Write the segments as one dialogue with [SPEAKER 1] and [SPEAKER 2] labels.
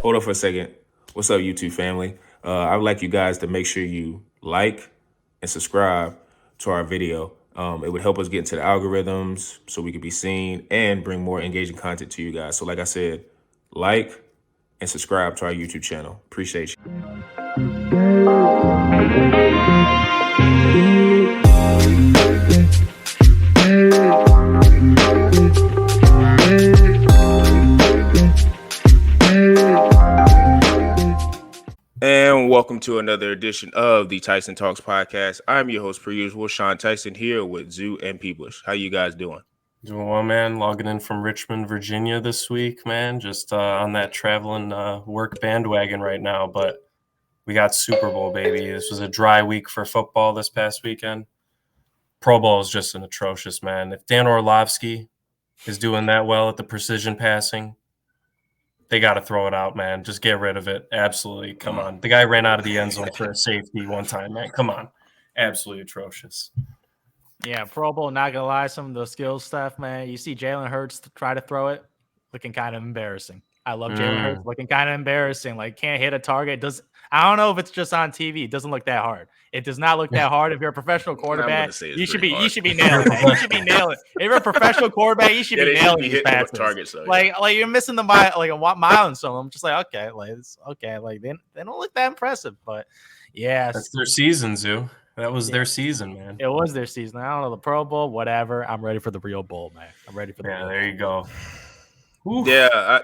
[SPEAKER 1] Hold on for a second. What's up, YouTube family? I would like you guys to make sure you like and subscribe to our video. It would help us get into the algorithms so we could be seen and bring more engaging content to you guys. So, like I said, like and subscribe to our YouTube channel. Appreciate you. And welcome to another edition of the Tyson Talks podcast. I'm your host, per usual, Sean Tyson, here with Zoo and Peeblish. How you guys doing?
[SPEAKER 2] Doing well, man. Logging in from Richmond, Virginia this week, man. Just on that traveling work bandwagon right now. But we got Super Bowl, baby. This was a dry week for football this past weekend. Pro Bowl is just an atrocious, man. If Dan Orlovsky is doing that well at the precision passing, they got to throw it out, man. Just get rid of it. Absolutely. Come on. The guy ran out of the end zone for a safety one time, man. Come on. Absolutely atrocious.
[SPEAKER 3] Yeah, Pro Bowl, not going to lie, some of the skills stuff, man. You see Jalen Hurts try to throw it, looking kind of embarrassing. I love Jalen Hurts, looking kind of embarrassing. Like, can't hit a target. I don't know if it's just on TV. It doesn't look that hard. It does not look that hard. If you're a professional quarterback, you should be nailing that. You should be nailing it. If you're a professional quarterback, you should be nailing these passes.
[SPEAKER 1] Targets, though,
[SPEAKER 3] like you're missing the mile, like a mile and so. I'm just like, okay, like they don't look that impressive, but yeah,
[SPEAKER 2] that's their season, Zoo. That was their season, man.
[SPEAKER 3] It was their season. I don't know, the Pro Bowl, whatever. I'm ready for the real bowl, man. I'm ready for the
[SPEAKER 2] real there you go.
[SPEAKER 1] Oof. Yeah,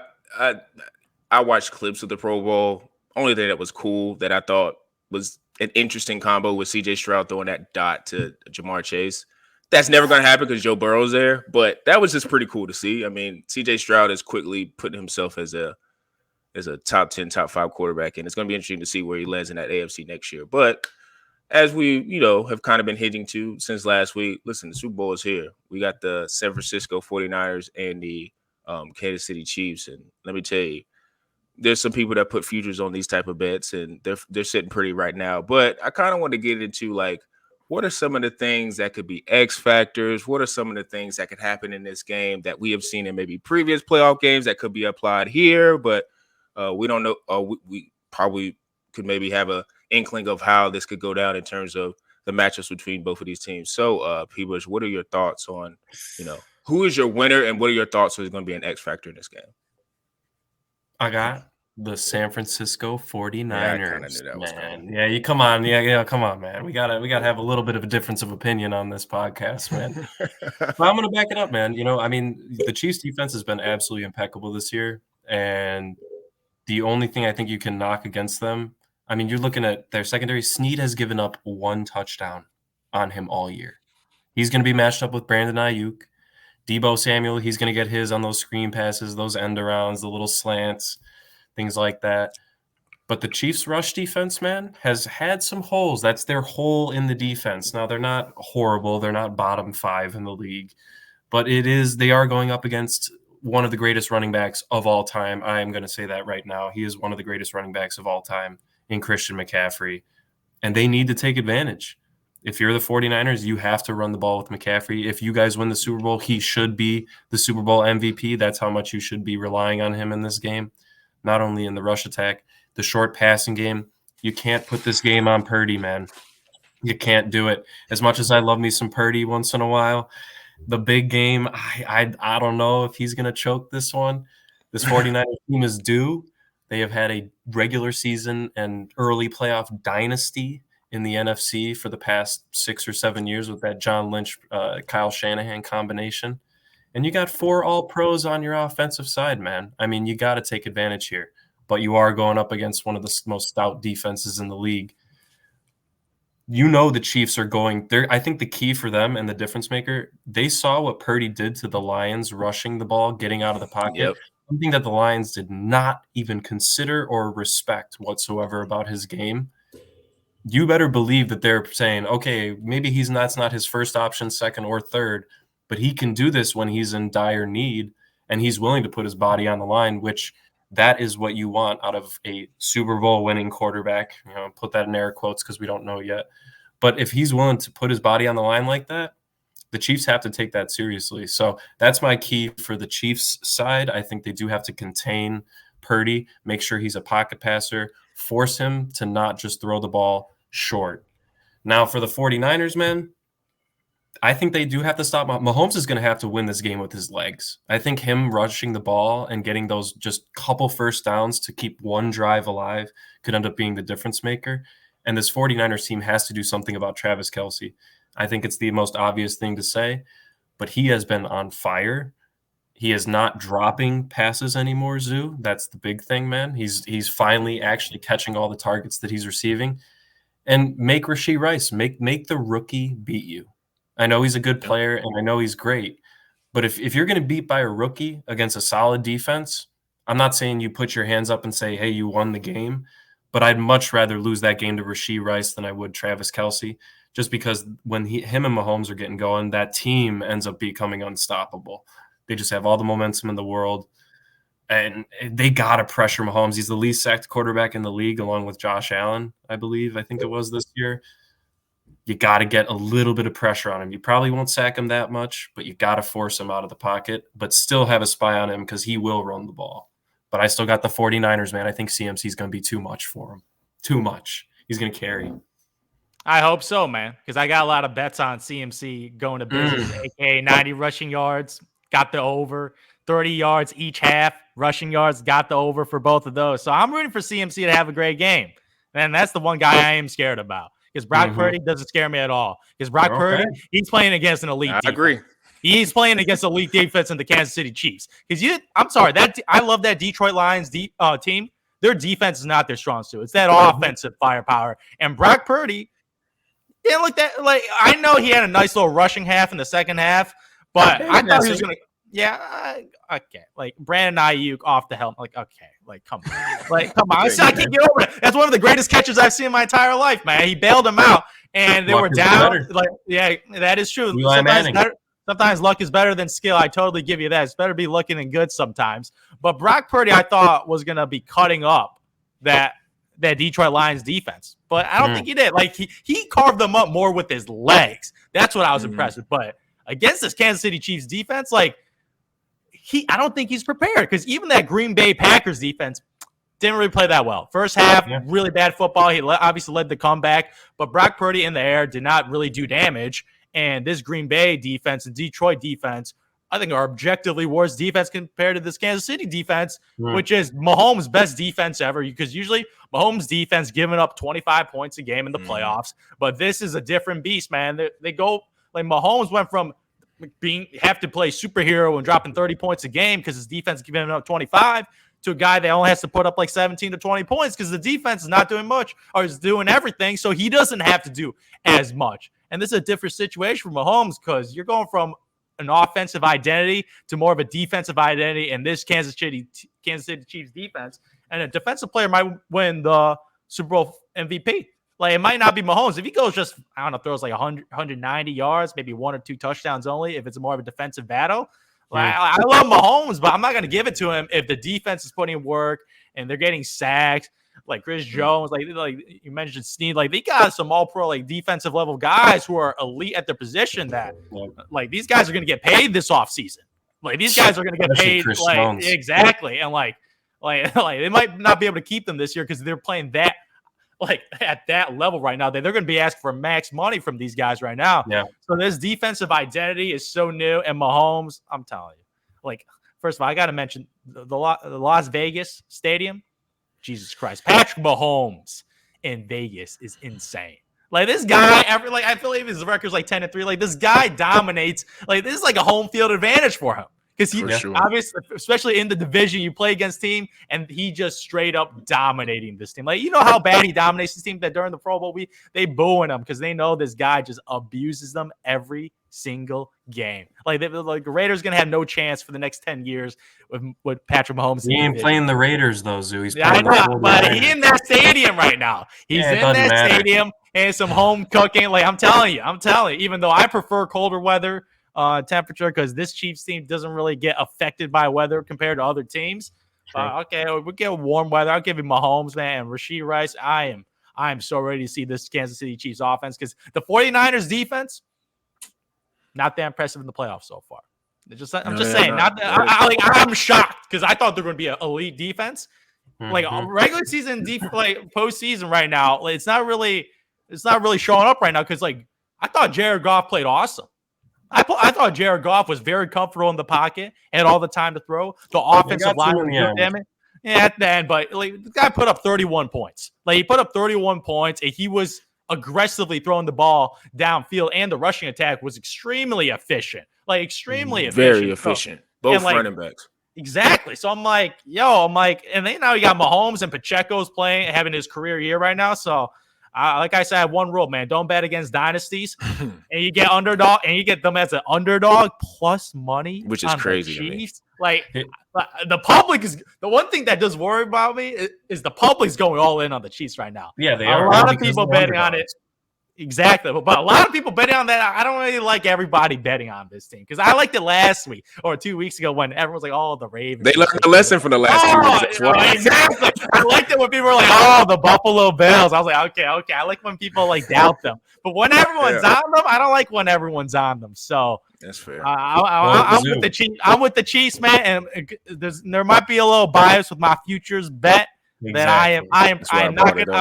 [SPEAKER 1] I watched clips of the Pro Bowl. Only thing that was cool that I thought was an interesting combo with C.J. Stroud throwing that dot to Jamar Chase. That's never going to happen because Joe Burrow's there, but that was just pretty cool to see. I mean, C.J. Stroud is quickly putting himself as a top 10, top 5 quarterback, and it's going to be interesting to see where he lands in that AFC next year. But as we, have kind of been hitting to since last week, listen, the Super Bowl is here. We got the San Francisco 49ers and the Kansas City Chiefs, and let me tell you, there's some people that put futures on these type of bets, and they're sitting pretty right now. But I kind of want to get into, like, what are some of the things that could be X factors? What are some of the things that could happen in this game that we have seen in maybe previous playoff games that could be applied here, but we don't know. We probably could maybe have a inkling of how this could go down in terms of the matchups between both of these teams. So, Peeblish, what are your thoughts on, who is your winner, and what are your thoughts on who's going to be an X factor in this game?
[SPEAKER 2] I got the San Francisco 49ers. Yeah, I kind of knew that was coming. Yeah, come on, man. We gotta have a little bit of a difference of opinion on this podcast, man. But I'm gonna back it up, man. The Chiefs defense has been absolutely impeccable this year, and the only thing I think you can knock against them, you're looking at their secondary. Snead has given up 1 touchdown on him all year. He's going to be matched up with Brandon Ayuk. Deebo Samuel, he's going to get his on those screen passes, those end arounds, the little slants, things like that. But the Chiefs' rush defense, man, has had some holes. That's their hole in the defense. Now, they're not horrible. They're not bottom 5 in the league. But they are going up against one of the greatest running backs of all time. I am going to say that right now. He is one of the greatest running backs of all time in Christian McCaffrey. And they need to take advantage. If you're the 49ers, you have to run the ball with McCaffrey. If you guys win the Super Bowl, he should be the Super Bowl MVP. That's how much you should be relying on him in this game. Not only in the rush attack, the short passing game. You can't put this game on Purdy, man. You can't do it. As much as I love me some Purdy once in a while, the big game, I don't know if he's going to choke this one. This 49ers team is due. They have had a regular season and early playoff dynasty in the NFC for the past 6 or 7 years with that John Lynch, Kyle Shanahan combination. And you got 4 all-pros on your offensive side, man. You got to take advantage here. But you are going up against one of the most stout defenses in the league. The Chiefs are going there. I think the key for them and the difference maker, they saw what Purdy did to the Lions rushing the ball, getting out of the pocket.
[SPEAKER 1] Yep.
[SPEAKER 2] Something that the Lions did not even consider or respect whatsoever about his game. You better believe that they're saying, okay, maybe that's not his first option, second or third, but he can do this when he's in dire need and he's willing to put his body on the line, which that is what you want out of a Super Bowl winning quarterback. Put that in air quotes because we don't know yet. But if he's willing to put his body on the line like that, the Chiefs have to take that seriously. So that's my key for the Chiefs side. I think they do have to contain Purdy, make sure he's a pocket passer, force him to not just throw the ball short. Now for the 49ers, man, I think they do have to stop. Mahomes is going to have to win this game with his legs. I think him rushing the ball and getting those just couple first downs to keep one drive alive could end up being the difference maker. And this 49ers team has to do something about Travis Kelce. I think it's the most obvious thing to say, but he has been on fire. He is not dropping passes anymore, Zoo. That's the big thing, man. He's finally actually catching all the targets that he's receiving. And make Rashee Rice, make the rookie beat you. I know he's a good player, and I know he's great. But if you're going to beat by a rookie against a solid defense, I'm not saying you put your hands up and say, hey, you won the game. But I'd much rather lose that game to Rashee Rice than I would Travis Kelce, just because when him and Mahomes are getting going, that team ends up becoming unstoppable. They just have all the momentum in the world. And they got to pressure Mahomes. He's the least sacked quarterback in the league, along with Josh Allen, I think it was this year. You got to get a little bit of pressure on him. You probably won't sack him that much, but you got to force him out of the pocket, but still have a spy on him because he will run the ball. But I still got the 49ers, man. I think CMC is going to be too much for him. Too much. He's going to carry.
[SPEAKER 3] I hope so, man, because I got a lot of bets on CMC going to business, aka 90 rushing yards, got the over, 30 yards each half, rushing yards, got the over for both of those. So I'm rooting for CMC to have a great game. And that's the one guy I am scared about. Because Brock Purdy doesn't scare me at all. Because Brock Purdy, he's playing against an elite defense.
[SPEAKER 1] I agree.
[SPEAKER 3] He's playing against elite defense in the Kansas City Chiefs. Because I'm sorry, I love that Detroit Lions team. Their defense is not their strong suit. It's that offensive firepower. And Brock Purdy didn't look that like. I know he had a nice little rushing half in the second half, but I thought he was gonna. Yeah, okay. Like Brandon Ayuk off the helmet. Like, okay, like come on, like come on. I can't get over it. That's one of the greatest catches I've seen in my entire life, man. He bailed him out, and they were down. Like, yeah, that is true. Sometimes luck is better than skill. I totally give you that. It's better be looking and good sometimes. But Brock Purdy, I thought was gonna be cutting up that Detroit Lions defense, but I don't think he did. Like he carved them up more with his legs. That's what I was impressed with. But against this Kansas City Chiefs defense, like. I don't think he's prepared because even that Green Bay Packers defense didn't really play that well. First half, really bad football. He obviously led the comeback, but Brock Purdy in the air did not really do damage. And this Green Bay defense and Detroit defense, I think, are objectively worse defense compared to this Kansas City defense, which is Mahomes' best defense ever. Because usually Mahomes' defense giving up 25 points a game in the playoffs, but this is a different beast, man. They go like Mahomes went from have to play superhero and dropping 30 points a game because his defense is giving up 25 to a guy that only has to put up like 17 to 20 points because the defense is not doing much or is doing everything. So he doesn't have to do as much. And this is a different situation for Mahomes because you're going from an offensive identity to more of a defensive identity in this Kansas City Chiefs defense. And a defensive player might win the Super Bowl MVP. Like, it might not be Mahomes. If he goes just, I don't know, throws like 100, 190 yards, maybe 1 or 2 touchdowns only, if it's more of a defensive battle. Like, I love Mahomes, but I'm not going to give it to him if the defense is putting in work and they're getting sacks. Like Chris Jones, like you mentioned Snead, like they got some all-pro, like defensive level guys who are elite at their position that, like, these guys are going to get paid this offseason. Like, these guys are going to get paid. Like, exactly. And like they might not be able to keep them this year because they're playing that, like at that level right now, they're going to be asking for max money from these guys right now.
[SPEAKER 2] Yeah.
[SPEAKER 3] So this defensive identity is so new. And Mahomes, I'm telling you, like, first of all, I got to mention the Las Vegas stadium. Jesus Christ. Patrick Mahomes in Vegas is insane. Like, this guy, I believe his record's like 10-3. Like, this guy dominates. Like, this is like a home field advantage for him. Because he obviously, especially in the division, you play against team, and he just straight up dominating this team. Like, you know how bad he dominates this team that during the Pro Bowl, they booing him because they know this guy just abuses them every single game. Like, the Raiders going to have no chance for the next 10 years with Patrick Mahomes.
[SPEAKER 2] He ain't playing the Raiders, though, Zoo. He's
[SPEAKER 3] playing but he's in that stadium right now. He's in that stadium and some home cooking. Like, I'm telling you, even though I prefer colder weather, temperature, because this Chiefs team doesn't really get affected by weather compared to other teams. Okay, we get warm weather. I'll give you Mahomes, man, and Rashee Rice. I am so ready to see this Kansas City Chiefs offense because the 49ers defense, not that impressive in the playoffs so far. I'm just saying. I'm shocked because I thought they were going to be an elite defense. Like regular season, like postseason right now, like, it's not really showing up right now because like I thought Jared Goff played awesome. I thought Jared Goff was very comfortable in the pocket, had all the time to throw. The offensive line was good, damn it. Yeah, at the end, but like the guy put up 31 points. Like he put up 31 points, and he was aggressively throwing the ball downfield, and the rushing attack was extremely efficient. Like extremely efficient.
[SPEAKER 1] Very efficient. Both running backs.
[SPEAKER 3] Exactly. So I'm like, and then now you got Mahomes and Pacheco's playing, having his career year right now. So like I said, I have one rule, man. Don't bet against dynasties. And you get underdog, and you get them as an underdog plus money,
[SPEAKER 1] which is crazy to me.
[SPEAKER 3] Like the public is the one thing that does worry about me is the public's going all in on the Chiefs right now.
[SPEAKER 2] Yeah, they are.
[SPEAKER 3] A lot of people betting on it. Exactly. But a lot of people betting on that. I don't really like everybody betting on this team because I liked it last week or 2 weeks ago when everyone was like, oh, the Ravens.
[SPEAKER 1] They learned the lesson from the last 2 weeks.
[SPEAKER 3] Exactly. I liked it when people were like, oh, the Buffalo Bills. I was like, okay. I like when people like doubt them. But when everyone's on them, I don't like when everyone's on them. So
[SPEAKER 1] that's fair.
[SPEAKER 3] I'm with the Chiefs. I'm with the Chiefs, man. And there might be a little bias with my futures bet that I'm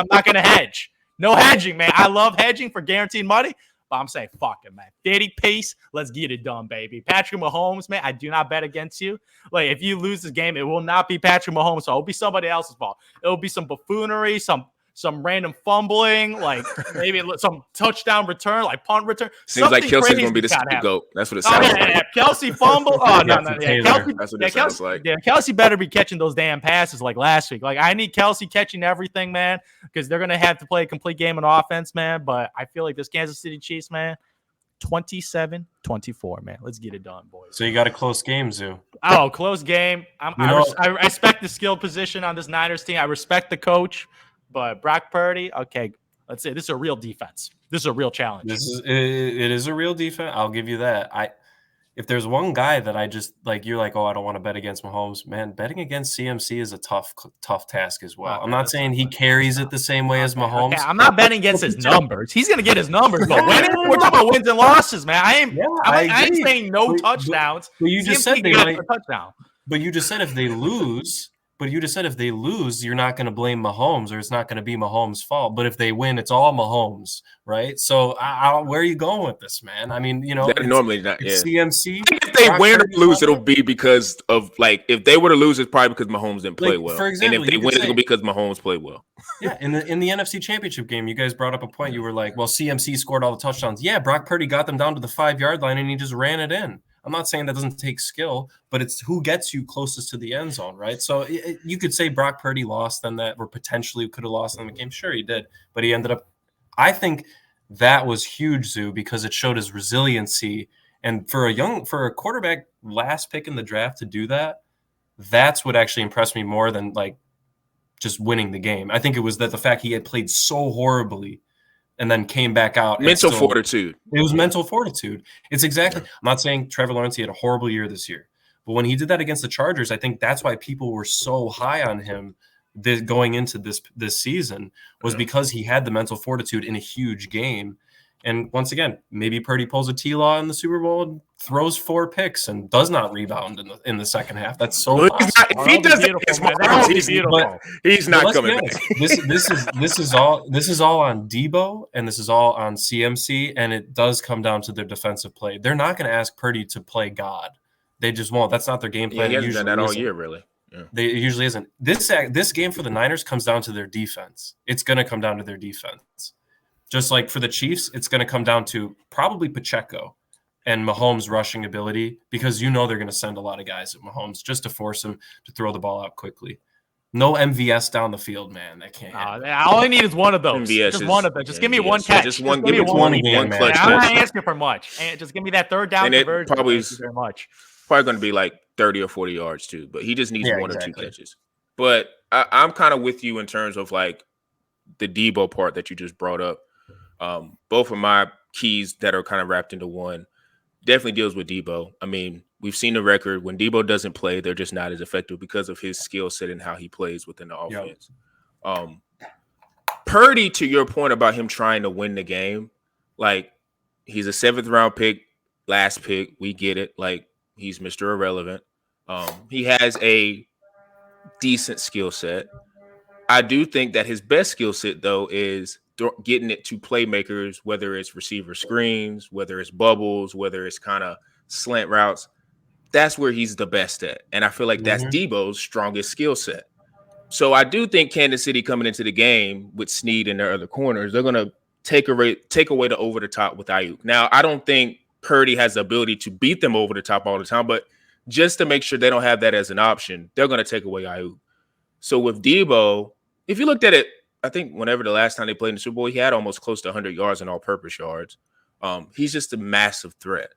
[SPEAKER 3] not gonna hedge. No hedging, man. I love hedging for guaranteed money, but I'm saying fuck it, man. 50 piece, let's get it done, baby. Patrick Mahomes, man, I do not bet against you. Like, if you lose this game, it will not be Patrick Mahomes, so it'll be somebody else's fault. It'll be some buffoonery, some random fumbling, like maybe some touchdown return, like punt return.
[SPEAKER 1] Seems like Kelsey's going to be the scapegoat. That's what it sounds like.
[SPEAKER 3] Yeah. Kelsey fumble. Oh, no. Yeah, Kelsey,
[SPEAKER 1] that's what it sounds like.
[SPEAKER 3] Yeah, Kelsey better be catching those damn passes like last week. Like, I need Kelsey catching everything, man, because they're going to have to play a complete game on offense, man. But I feel like this Kansas City Chiefs, man, 27-24, man. Let's get it done, boys.
[SPEAKER 2] So you got a close game, Zoo.
[SPEAKER 3] Oh, close game. I respect the skill position on this Niners team. I respect the coach. But Brock Purdy, okay, let's say this is a real defense. This is a real challenge.
[SPEAKER 2] It is a real defense. I'll give you that. If there's one guy that I just like, you're like, oh, I don't want to bet against Mahomes. Man, betting against CMC is a tough task as well. I'm not saying he carries it the same way as Mahomes.
[SPEAKER 3] Okay, I'm not betting against his numbers. He's gonna get his numbers, but we're talking about wins and losses, man. I ain't saying no touchdowns.
[SPEAKER 2] But you just said they might.
[SPEAKER 3] A touchdown.
[SPEAKER 2] But you just said if they lose. But you just said if they lose, you're not going to blame Mahomes, or it's not going to be Mahomes' fault. But if they win, it's all Mahomes, right? So where are you going with this, man? I mean,
[SPEAKER 1] normally not. Yeah.
[SPEAKER 2] CMC.
[SPEAKER 1] I think if they win or lose, it'll be because of like if they were to lose, it's probably because Mahomes didn't play well.
[SPEAKER 2] For example,
[SPEAKER 1] and if they win, it's because Mahomes played well.
[SPEAKER 2] Yeah, in the NFC Championship game, you guys brought up a point. You were like, well, CMC scored all the touchdowns. Yeah, Brock Purdy got them down to the 5-yard line, and he just ran it in. I'm not saying that doesn't take skill, but it's who gets you closest to the end zone, right? So you could say Brock Purdy lost on that, or potentially could have lost on the game. Sure, he did, but he ended up. I think that was huge, Zoo, because it showed his resiliency. And for a quarterback last pick in the draft to do that, that's what actually impressed me more than like just winning the game. I think it was that the fact he had played so horribly and then came back out.
[SPEAKER 1] Mental fortitude.
[SPEAKER 2] It was mental fortitude. It's exactly. I'm not saying Trevor Lawrence, he had a horrible year this year. But when he did that against the Chargers, I think that's why people were so high on him going into this season was because he had the mental fortitude in a huge game. And once again, maybe Purdy pulls a T-Law in the Super Bowl and throws 4 picks and does not rebound in the second half. That's so possible.
[SPEAKER 1] If he does it against Mahomes, he's not coming back.
[SPEAKER 2] This is all on Debo, and this is all on CMC, and it does come down to their defensive play. They're not going to ask Purdy to play God. They just won't. That's not their game plan.
[SPEAKER 1] He hasn't done that all year, really.
[SPEAKER 2] Yeah. It usually isn't. This game for the Niners comes down to their defense. It's going to come down to their defense. Just like for the Chiefs, it's going to come down to probably Pacheco and Mahomes' rushing ability, because they're going to send a lot of guys at Mahomes just to force him to throw the ball out quickly. No MVS down the field, man. That can't happen.
[SPEAKER 3] All I need is one of those. Just one of them. Just give me one catch.
[SPEAKER 1] Just give me one clutch.
[SPEAKER 3] I'm not asking for much. And just give me that third down conversion.
[SPEAKER 1] Probably
[SPEAKER 3] Thank you very much.
[SPEAKER 1] Probably going to be like 30 or 40 yards too, but he just needs 1 or 2 catches. But I'm kind of with you in terms of like the Debo part that you just brought up. Both of my keys that are kind of wrapped into one definitely deals with Debo. I mean, we've seen the record. When Debo doesn't play, they're just not as effective because of his skill set and how he plays within the offense. Yep. Purdy, to your point about him trying to win the game, like he's a 7th round pick, last pick. We get it. Like He's Mr. Irrelevant. He has a decent skill set. I do think that his best skill set, though, is getting it to playmakers, whether it's receiver screens, whether it's bubbles, whether it's kind of slant routes. That's where he's the best at. And I feel like that's Debo's strongest skill set. So I do think Kansas City coming into the game with Snead in their other corners, they're going to take away the over the top with Ayuk. Now, I don't think Purdy has the ability to beat them over the top all the time, but just to make sure they don't have that as an option, they're going to take away Ayuk. So with Debo, if you looked at it, I think whenever the last time they played in the Super Bowl, he had almost close to 100 yards in all-purpose yards. He's just a massive threat.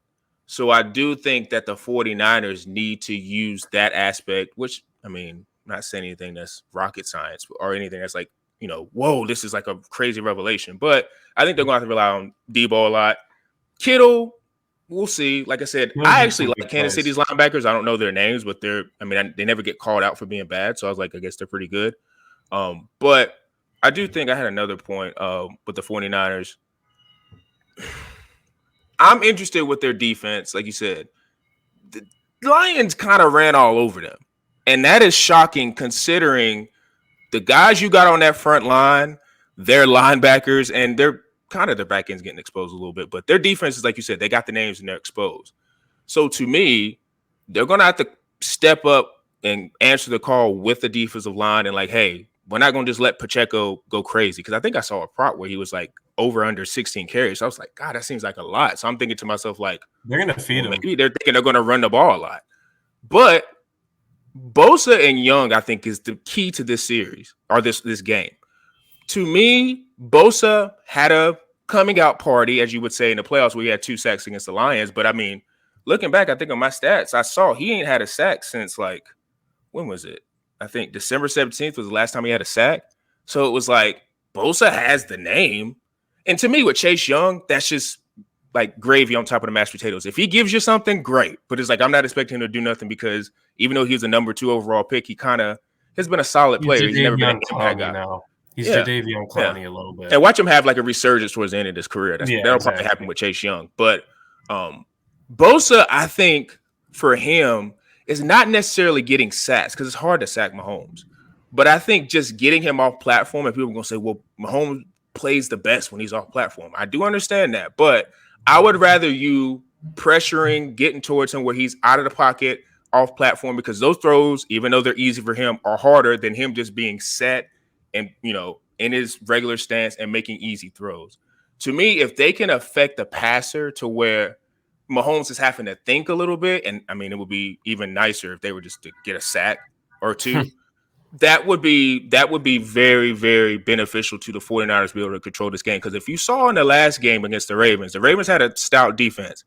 [SPEAKER 1] So I do think that the 49ers need to use that aspect, which, I mean, I'm not saying anything that's rocket science or anything that's like, whoa, this is like a crazy revelation. But I think they're going to have to rely on Debo a lot. Kittle, we'll see. Like I said, I actually like Kansas City's linebackers. I don't know their names, but they never get called out for being bad. So I was like, I guess they're pretty good. But I do think I had another point with the 49ers. I'm interested with their defense. Like you said, the Lions kind of ran all over them. And that is shocking considering the guys you got on that front line, their linebackers, and their back end's getting exposed a little bit. But their defense is, like you said, they got the names and they're exposed. So to me, they're going to have to step up and answer the call with the defensive line and like, hey, we're not going to just let Pacheco go crazy. Because I think I saw a prop where he was like over under 16 carries. So I was like, God, that seems like a lot. So I'm thinking to myself, like,
[SPEAKER 2] they're going to feed him.
[SPEAKER 1] Maybe they're thinking they're going to run the ball a lot. But Bosa and Young, I think, is the key to this series or this game. To me, Bosa had a coming out party, as you would say, in the playoffs where he had 2 sacks against the Lions. But I mean, looking back, I think on my stats, I saw he ain't had a sack since like, when was it? I think December 17th was the last time he had a sack. So it was like, Bosa has the name. And to me, with Chase Young, that's just like gravy on top of the mashed potatoes. If he gives you something, great. But it's like, I'm not expecting him to do nothing because even though he was a number 2 overall pick, he kind of has been a solid player. He's never been an impact guy.
[SPEAKER 2] Now. He's Jadeveon Clowney a little bit.
[SPEAKER 1] And watch him have like a resurgence towards the end of his career. That'll probably happen with Chase Young. But Bosa, I think, for him, is not necessarily getting sacks because it's hard to sack Mahomes. But I think just getting him off platform, and people are going to say, well, Mahomes plays the best when he's off platform. I do understand that. But I would rather you pressuring, getting towards him where he's out of the pocket, off platform, because those throws, even though they're easy for him, are harder than him just being set and, in his regular stance and making easy throws. To me, if they can affect the passer to where Mahomes is having to think a little bit, and I mean, it would be even nicer if they were just to get a sack or 2. That would be very, very beneficial to the 49ers to be able to control this game. Because if you saw in the last game against the Ravens had a stout defense.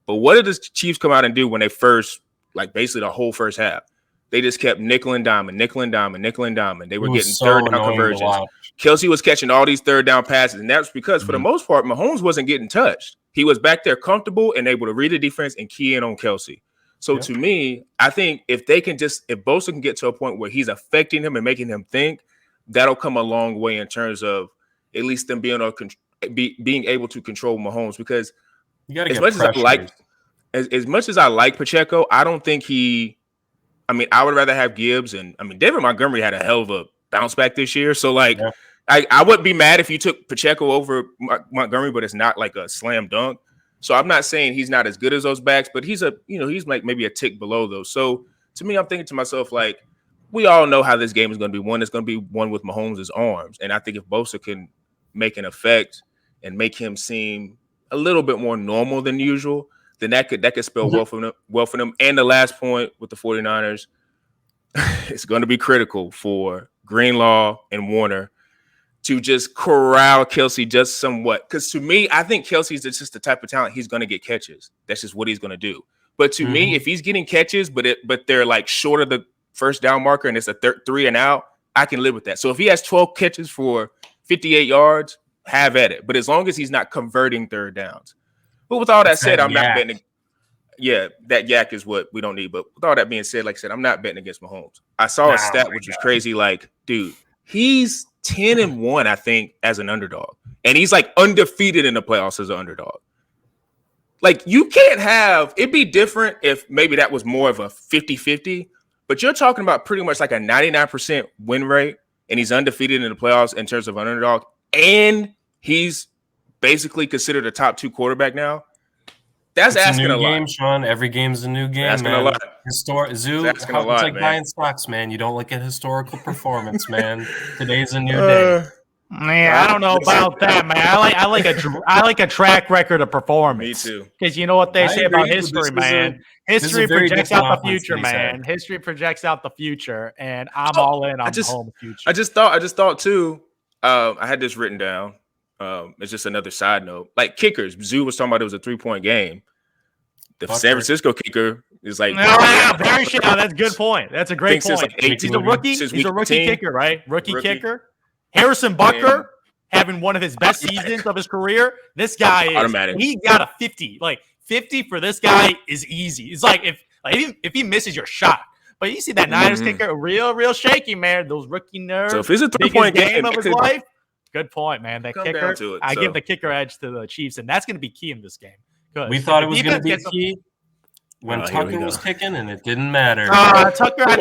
[SPEAKER 1] But what did the Chiefs come out and do when they first, like basically the whole first half? They just kept nickel and diamond. They were getting third down conversions. Kelsey was catching all these third down passes. And that's because for the most part, Mahomes wasn't getting touched. He was back there comfortable and able to read the defense and key in on Kelsey. So to me, I think if Bosa can get to a point where he's affecting him and making him think, that'll come a long way in terms of at least them being able to control Mahomes. Because as much as I like Pacheco, I don't think I would rather have Gibbs. And I mean, David Montgomery had a hell of a bounce back this year. So I wouldn't be mad if you took Pacheco over Montgomery, but it's not like a slam dunk. So I'm not saying he's not as good as those backs, but he's like maybe a tick below those. So to me, I'm thinking to myself, like, we all know how this game is going to be won. It's going to be won with Mahomes' arms. And I think if Bosa can make an effect and make him seem a little bit more normal than usual, then that could spell well for them. And the last point with the 49ers, it's going to be critical for Greenlaw and Warner to just corral Kelsey just somewhat. Because to me, I think Kelsey's just the type of talent he's going to get catches. That's just what he's going to do. But to me, if he's getting catches, but they're like short of the first down marker and it's a 3 and out, I can live with that. So if he has 12 catches for 58 yards, have at it. But as long as he's not converting third downs. But with all that said, I'm not betting. Yeah, that yak is what we don't need. But with all that being said, like I said, I'm not betting against Mahomes. I saw a stat which was crazy. Like, dude, he's 10-1, I think, as an underdog. And he's like undefeated in the playoffs as an underdog. Like, you can't have – it'd be different if maybe that was more of a 50-50, but you're talking about pretty much like a 99% win rate, and he's undefeated in the playoffs in terms of an underdog, and he's basically considered a top 2 quarterback now. That's asking a lot.
[SPEAKER 2] Game, Sean. Every game's a new game,
[SPEAKER 1] asking
[SPEAKER 2] man.
[SPEAKER 1] a lot.
[SPEAKER 2] It's like buying stocks, man. You don't look at historical performance, man. Today's a new day.
[SPEAKER 3] Man, I don't know about that, man. I like a track record of performance.
[SPEAKER 1] Me too.
[SPEAKER 3] Because you know what they say about history, man. History projects out the future, man. History projects out the future, and I'm all in on Mahomes' future.
[SPEAKER 1] I just thought too. I had this written down. It's just another side note. Like kickers, Zoo was talking about it was a 3-point game. The San Francisco kicker is like
[SPEAKER 3] very shit. No, that's a good point. That's a great point.
[SPEAKER 1] Like
[SPEAKER 3] he's a rookie. He's a rookie kicker, right? Rookie kicker. Harrison Butker having one of his best seasons of his career. This guy is automatic. He got a 50. Like 50 for this guy is easy. It's like if he misses your shot. But you see that Niners kicker, real shaky, man. Those rookie nerves.
[SPEAKER 1] So if it's a 3-point
[SPEAKER 3] game of his life, good point, man. That kicker, I give the kicker edge to the Chiefs, and that's going to be key in this game.
[SPEAKER 2] We thought it was going to be key when Tucker was kicking, and it didn't matter.
[SPEAKER 3] Tucker, I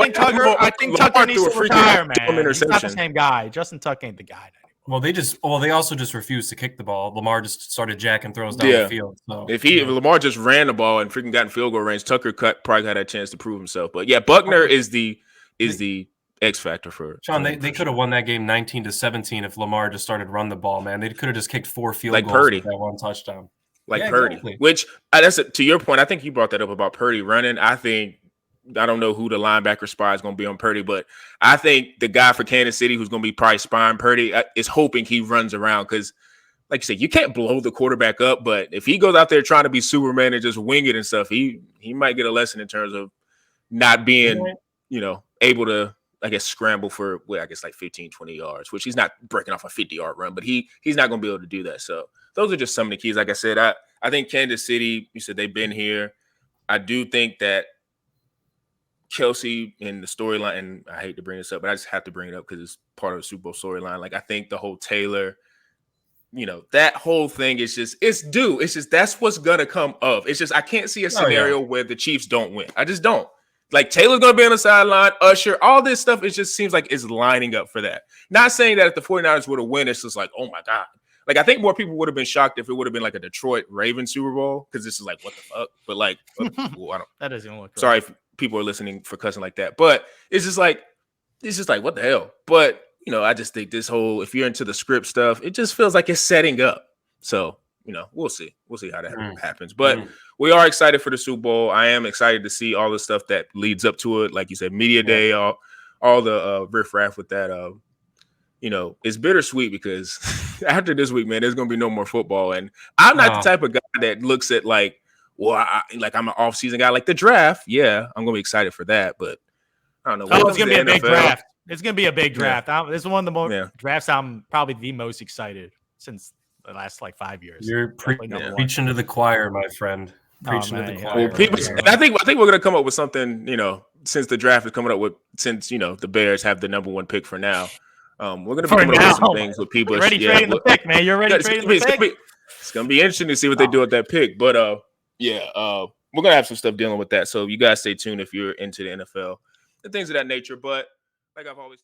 [SPEAKER 3] think Tucker needs to retire, man. He's not the same guy. Justin Tuck ain't the guy anymore.
[SPEAKER 2] They also just refused to kick the ball. Lamar just started jacking throws down the field. So
[SPEAKER 1] if Lamar just ran the ball and freaking got in field goal range, Tucker probably had a chance to prove himself. But yeah, Buckner is the X factor for
[SPEAKER 2] Sean. They could have won that game 19-17 if Lamar just started run the ball, man. They could have just kicked 4 field goals with that one touchdown.
[SPEAKER 1] Purdy, exactly. Which that's to your point. I think you brought that up about Purdy running. I don't know who the linebacker spot is going to be on Purdy, but I think the guy for Kansas City who's going to be probably spying Purdy is hoping he runs around because, like you said, you can't blow the quarterback up. But if he goes out there trying to be Superman and just wing it and stuff, he might get a lesson in terms of not being, able to, I guess, scramble for, like 15, 20 yards, which he's not breaking off a 50-yard run, but he's not going to be able to do that. So those are just some of the keys. Like I said, I think Kansas City, you said they've been here. I do think that Kelsey in the storyline, and I hate to bring this up, but I just have to bring it up because it's part of the Super Bowl storyline. Like, I think the whole Taylor, that whole thing is just, it's due. It's just, that's what's going to come of. It's just, I can't see a scenario where the Chiefs don't win. I just don't. Like, Taylor's going to be on the sideline, Usher, all this stuff, it just seems like it's lining up for that. Not saying that if the 49ers would have won, it's just like, oh my God. Like, I think more people would have been shocked if it would have been like a Detroit Ravens Super Bowl, because this is like, what the fuck? But like,
[SPEAKER 3] that doesn't look right.
[SPEAKER 1] Sorry if people are listening for cussing like that, but it's just like, what the hell? But, I just think this whole, if you're into the script stuff, it just feels like it's setting up. So, we'll see. We'll see how that happens. But we are excited for the Super Bowl. I am excited to see all the stuff that leads up to it. Like you said, media day, all the riffraff with that. It's bittersweet because after this week, man, there's going to be no more football. And I'm not the type of guy that looks at I'm an off-season guy. Like the draft, yeah, I'm going to be excited for that. But I don't know.
[SPEAKER 3] It's going to be a big draft. It's going to be a big draft. This is one of the more drafts I'm probably the most excited since the last 5 years.
[SPEAKER 2] You're preaching to the choir, my friend. Preaching to the choir.
[SPEAKER 1] Well, I think we're going to come up with something, since the draft is coming up with, since, the Bears have the number 1 pick for now. We're going to be coming up with some things with people.
[SPEAKER 3] You're already trading the pick, man. You're already trading the pick.
[SPEAKER 1] It's going to be interesting to see what they do with that pick. But, we're going to have some stuff dealing with that. So you guys stay tuned if you're into the NFL and things of that nature. But like I've always